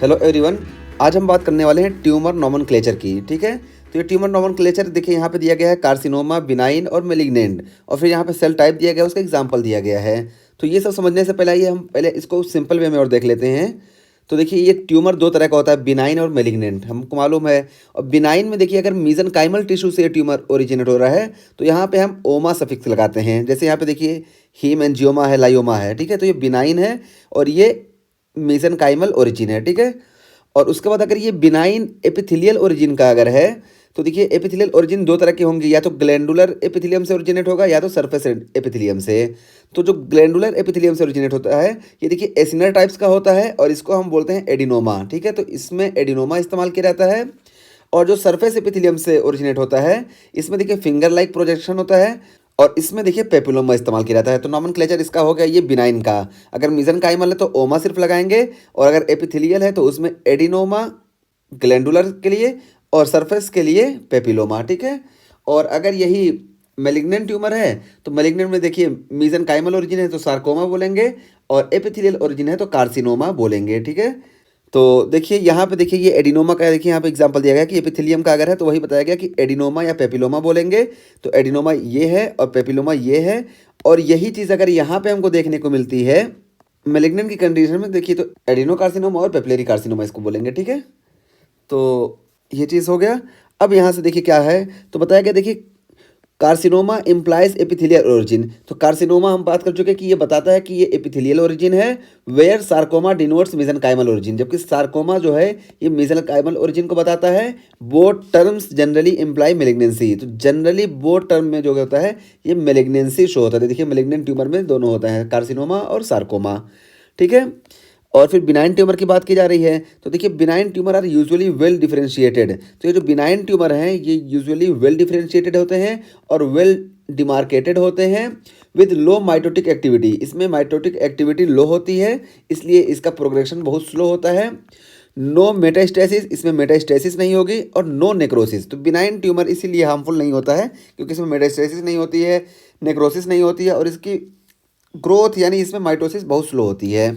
Hello everyone. आज हम बात करने वाले हैं ट्यूमर नोमेनक्लेचर की। ठीक है, तो ये ट्यूमर नोमेनक्लेचर देखिए यहाँ पे दिया गया है कार्सिनोमा, बिनाइन और मेलिग्नेंट, और फिर यहाँ पे सेल टाइप दिया गया है, उसका एग्जांपल दिया गया है। तो ये सब समझने से पहले आइए हम पहले इसको सिंपल वे में और देख लेते हैं। तो देखिए ये ट्यूमर दो तरह का होता है, बिनाइन और मेलिग्नेंट, हमको मालूम है। और बिनाइन में देखिए अगर मीजनकाइमल टिश्यू से ट्यूमर ओरिजिनेट हो रहा है तो यहाँ पे हम ओमा सफिक्स लगाते हैं। जैसे यहाँ पे देखिए हीमएंजियोमा है, लाइयोमा है। ठीक है, तो ये बिनाइन है और ये मेसेनकाइमल ओरिजिन है। ठीक है, और उसके बाद अगर ये बिनाइन एपिथेलियल ओरिजिन का अगर है तो देखिए एपिथेलियल ओरिजिन दो तरह के होंगे, या तो ग्लैंडुलर एपिथेलियम से ओरिजिनेट होगा या तो सरफेस एपिथेलियम से। तो जो ग्लैंडुलर एपिथेलियम से ओरिजिनेट होता है ये देखिए एसिनर टाइप्स का होता है और इसको हम बोलते हैं एडिनोमा। ठीक है, तो इसमें एडिनोमा इस्तेमाल किया जाता है। और जो सरफेस एपिथेलियम से ओरिजिनेट होता है इसमें देखिए फिंगर लाइक प्रोजेक्शन होता है और इसमें देखिए पेपिलोमा इस्तेमाल किया जाता है। तो नॉमेनक्लेचर इसका हो गया ये बिनाइन का। अगर मीजनकाइमल है तो ओमा सिर्फ लगाएंगे, और अगर एपिथेलियल है तो उसमें एडिनोमा ग्लैंडुलर के लिए और सरफेस के लिए पेपिलोमा। ठीक है, और अगर यही मेलिग्नेंट ट्यूमर है तो मेलिग्नेंट में देखिए मीजनकाइमल ओरिजिन है तो सार्कोमा बोलेंगे, और एपिथेलियल ओरिजिन है तो कार्सिनोमा बोलेंगे। ठीक है, तो देखिए यहाँ पे देखिए ये एडिनोमा का है। देखिए यहाँ पे एग्जांपल दिया गया कि एपिथेलियम का अगर है तो वही बताया गया कि एडिनोमा या पेपिलोमा बोलेंगे। तो एडिनोमा ये है और पेपिलोमा ये है, और यही चीज़ अगर यहाँ पे हमको देखने को मिलती है मेलिग्नेंट की कंडीशन में, देखिए तो एडिनोकार्सिनोमा और पेपिलरी कार्सिनोमा इसको बोलेंगे। ठीक है, तो ये चीज़ हो गया। अब यहाँ से देखिए क्या है, तो बताया गया देखिए कार्सिनोमा इम्प्लाइज एपिथेलियल ओरिजिन। तो कार्सिनोमा हम बात कर चुके हैं कि ये बताता है कि ये एपिथेलियल ओरिजिन है, where sarcoma denotes mesenchymal origin, जबकि सार्कोमा जो है ये मेसेनकाइमल ओरिजिन को बताता है। Both terms generally imply malignancy. तो जनरली बोथ टर्म में जो होता है ये मेलिग्नेंसी शो होता है। देखिए मेलिग्नेंट ट्यूमर में दोनों होता है, कार्सिनोमा और सार्कोमा। ठीक है, और फिर बिनाइन ट्यूमर की बात की जा रही है तो देखिए benign tumour are usually well differentiated. तो ये जो बिनाइन ट्यूमर हैं ये यूजुअली वेल डिफरेंशिएटेड होते हैं और वेल डिमार्केटेड होते हैं विद लो माइटोटिक एक्टिविटी। इसमें माइटोटिक एक्टिविटी लो होती है, इसलिए इसका प्रोग्रेशन बहुत स्लो होता है। नो मेटास्टेसिस, इसमें मेटास्टेसिस नहीं होगी, और नो नेक्रोसिस। तो बिनाइन ट्यूमर इसीलिए हार्मफुल नहीं होता है क्योंकि इसमें मेटास्टेसिस नहीं होती है, नेक्रोसिस नहीं होती है, और इसकी ग्रोथ यानी इसमें माइटोसिस बहुत स्लो होती है।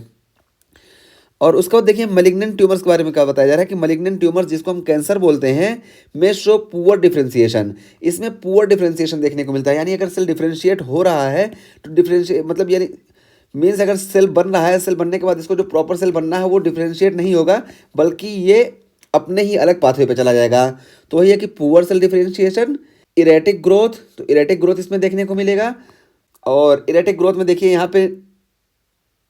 और उसके बाद देखिए मलिग्नेंट ट्यूमर्स के बारे में क्या बताया जा रहा है कि मलिग्नेंट ट्यूमर्स जिसको हम कैंसर बोलते हैं में शो पुअर डिफरेंशिएशन। इसमें पुअर डिफरेंशिएशन देखने को मिलता है, यानी अगर सेल डिफरेंशिएट हो रहा है तो डिफरेंशिएट मतलब यानी मीन्स अगर सेल बन रहा है, सेल बनने के बाद इसको जो प्रॉपर सेल बनना है वो डिफरेंशिएट नहीं होगा, बल्कि ये अपने ही अलग पाथवे पे चला जाएगा। तो वही है कि poor cell differentiation, erratic growth. तो इरेटिक ग्रोथ इसमें देखने को मिलेगा, और इरेटिक ग्रोथ में देखिए यहाँ पे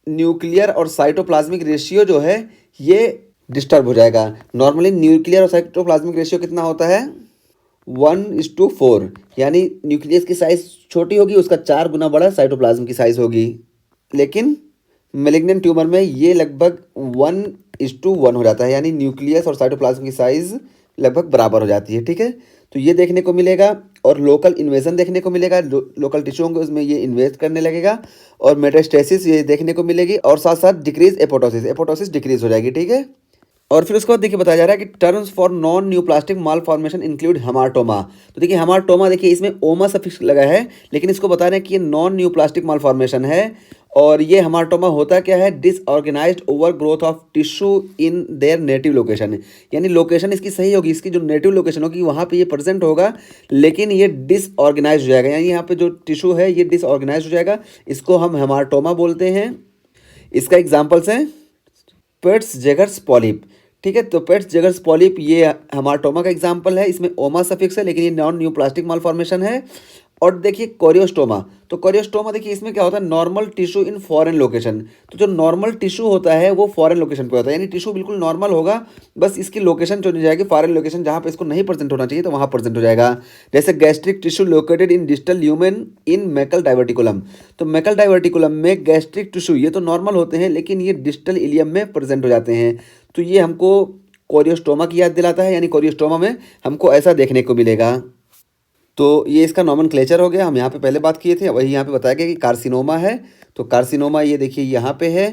न्यूक्लियर और साइटोप्लाज्मिक रेशियो जो है ये डिस्टर्ब हो जाएगा। नॉर्मली न्यूक्लियर और साइटोप्लाज्मिक रेशियो कितना होता है 1:4, यानी न्यूक्लियस की साइज छोटी होगी, उसका 4 गुना बड़ा साइटोप्लाज्म की साइज होगी। लेकिन मेलिग्नेंट ट्यूमर में ये लगभग 1:1 हो जाता है, यानी न्यूक्लियस और साइटोप्लाज्म की साइज लगभग बराबर हो जाती है। ठीक है, तो ये देखने को मिलेगा, और लोकल इन्वेजन देखने को मिलेगा। लोकल टिश्यू होंगे उसमें ये इन्वेस्ट करने लगेगा, और मेटास्टेसिस ये देखने को मिलेगी, और साथ साथ डिक्रीज एपोटोसिस, एपोटोसिस डिक्रीज हो जाएगी। ठीक है, और फिर उसके बाद देखिए बताया जा रहा है कि terms for non neoplastic mall formation include haematoma. तो देखिए हेमाटोमा देखिए इसमें ओमा सफिक्स लगा है, लेकिन इसको बता रहे हैं कि ये नॉन न्यूप्लास्टिक माल फॉर्मेशन है। और ये हेमाटोमा होता क्या है, disorganised over growth of tissue in their native location. यानी लोकेशन इसकी सही होगी, इसकी जो नेटिव लोकेशन होगी वहाँ पे ये प्रेजेंट होगा, लेकिन ये डिसऑर्गेनाइज हो जाएगा, यानी यहाँ पे जो टिश्यू है ये डिसऑर्गेनाइज हो जाएगा। इसको हम हेमाटोमा बोलते हैं। इसका एग्जाम्पल्स हैं पेट्स जेगर्स पॉलिप। ठीक है, तो पेट्स जेगर्स पॉलिप ये हेमाटोमा का एग्जाम्पल है, इसमें ओमा सफिक्स है लेकिन ये नॉन न्यूप्लास्टिक मालफॉर्मेशन है। और देखिए कोरियोस्टोमा, तो कोरियोस्टोमा देखिए इसमें क्या होता है, normal tissue in foreign location. तो जो नॉर्मल टिश्यू होता है वो फॉरेन लोकेशन पे होता है, यानी टिश्यू बिल्कुल नॉर्मल होगा, बस इसकी लोकेशन चुनी जाएगी फॉरेन लोकेशन, जहाँ पे इसको नहीं प्रेजेंट होना चाहिए तो वहाँ प्रेजेंट हो जाएगा। जैसे gastric tissue located in distal lumen in Maikal diverticulum. तो मैकल डाइवर्टिकुलम में गैस्ट्रिक टिश्यू ये तो नॉर्मल होते हैं लेकिन ये डिस्टल इलियम में प्रेजेंट हो जाते हैं। तो ये हमको कोरियोस्टोमा की याद दिलाता है, यानी कोरियोस्टोमा में हमको ऐसा देखने को मिलेगा। तो ये इसका नॉमेनक्लेचर हो गया। हम यहाँ पे पहले बात किए थे, वही यहाँ पे बताया गया कि कार्सिनोमा है। तो कार्सिनोमा ये देखिए यहाँ पे है,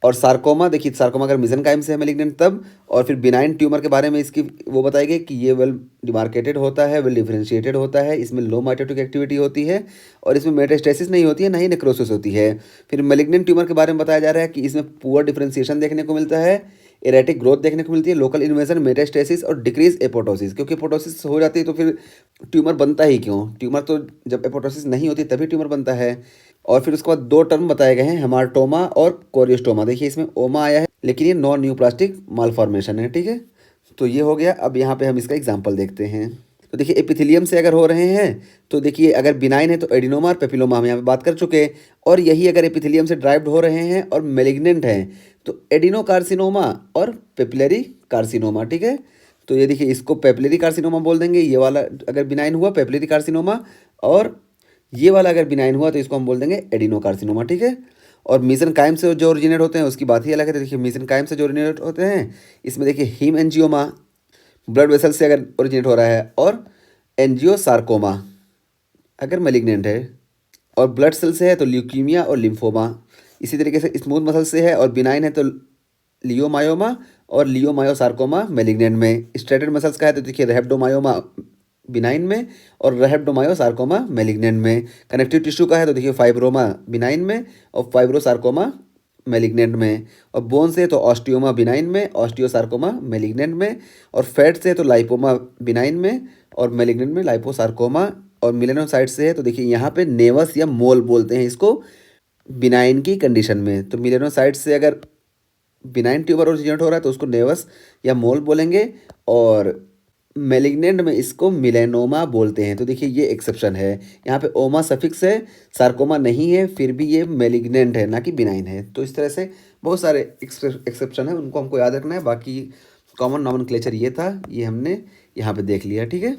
और सार्कोमा देखिए सार्कोमा अगर मेसेनकाइम से है मेलिग्नेंट तब। और फिर बिनाइन ट्यूमर के बारे में इसकी वो बताई गई कि ये वेल डिमार्केटेड होता है, वेल डिफरेंशिएटेड होता है, इसमें लो माइटोटिक एक्टिविटी होती है, और इसमें मेटास्टेसिस नहीं होती है, ना ही नेक्रोसिस होती है। फिर मेलिग्नेंट ट्यूमर के बारे में बताया जा रहा है कि इसमें पुअर डिफरेंशिएशन देखने को मिलता है, एरेटिक ग्रोथ देखने को मिलती है, लोकल इन्वेजन, मेटास्टेसिस और डिक्रीज एपोटोसिस, क्योंकि एपोटोसिस हो जाती है तो फिर ट्यूमर बनता ही क्यों? ट्यूमर तो जब एपोटोसिस नहीं होती तभी ट्यूमर बनता है। और फिर उसके बाद दो टर्म बताए गए हैं, हेमाटोमा और कोरियोस्टोमा। देखिए इसमें ओमा आया है लेकिन ये नॉन न्यूप्लास्टिक मालफॉर्मेशन है, ठीक है। तो ये हो गया। अब यहाँ पे हम इसका एग्जाम्पल देखते हैं। तो देखिए एपिथेलियम से अगर हो रहे हैं तो देखिए अगर बिनाइन है तो एडिनोमा और पेपिलोमा हम यहाँ पे बात कर चुके हैं। और यही अगर एपिथेलियम से ड्राइव्ड हो रहे हैं और मेलिग्नेंट हैं तो एडिनोकार्सिनोमा और पेपिलरी कार्सिनोमा, ठीक है। तो ये देखिए इसको पेपिलरी कार्सिनोमा बोल देंगे, ये वाला अगर बिनाइन हुआ पेपिलरी कार्सिनोमा, और ये वाला अगर बिनाइन हुआ तो इसको हम बोल देंगे एडिनोकार्सिनोमा, ठीक है। और मीसेनकाइम से जो ओरिजिनेट होते हैं उसकी बात ही अलग है। तो देखिए मीसेनकाइम से जो ओरिजिनेट होते हैं इसमें देखिए हीम एंजियोमा ब्लड वेसल से अगर ओरिजिनेट हो रहा है, और एंजियोसार्कोमा अगर मेलिग्नेंट है, और ब्लड सेल से है तो ल्यूकीमिया और लिम्फोमा। इसी तरीके से स्मूथ मसल से है और बिनाइन है तो लियोमायोमा और लियोमायोसार्कोमा मेलिग्नेंट में। स्ट्रेटेड मसल्स का है तो देखिए रेहेप्डोमायोमा बिनाइन में और रेहेप्डोमायोसार्कोमा मेलिग्नेंट में। कनेक्टिव टिश्यू का है तो देखिए फाइब्रोमा बिनाइन में और फाइब्रोसार्कोमा मेलिग्नेंट में। और बोन से तो ऑस्टियोमा बिनाइन में, ऑस्टियोसार्कोमा मेलिग्नेंट में। और फैट से तो लाइपोमा बिनाइन में और मेलिग्नेंट में लाइपोसार्कोमा। और मिलेनोसाइट से है तो देखिए यहाँ पे नेवस या मोल बोलते हैं इसको बिनाइन की कंडीशन में। तो मिलेनोसाइट से अगर बिनाइन ट्यूबर ओरिजिनेट हो रहा है तो उसको नेवस या मोल बोलेंगे, और मेलिग्नेंट में इसको मिलेनोमा बोलते हैं। तो देखिए ये एक्सेप्शन है, यहाँ पे ओमा सफिक्स है, सार्कोमा नहीं है, फिर भी ये मेलिग्नेंट है ना कि बिनाइन है। तो इस तरह से बहुत सारे एक्सेप्शन है, उनको हमको याद रखना है। बाकी कॉमन नॉमेनक्लेचर ये था, ये हमने यहाँ पे देख लिया, ठीक है।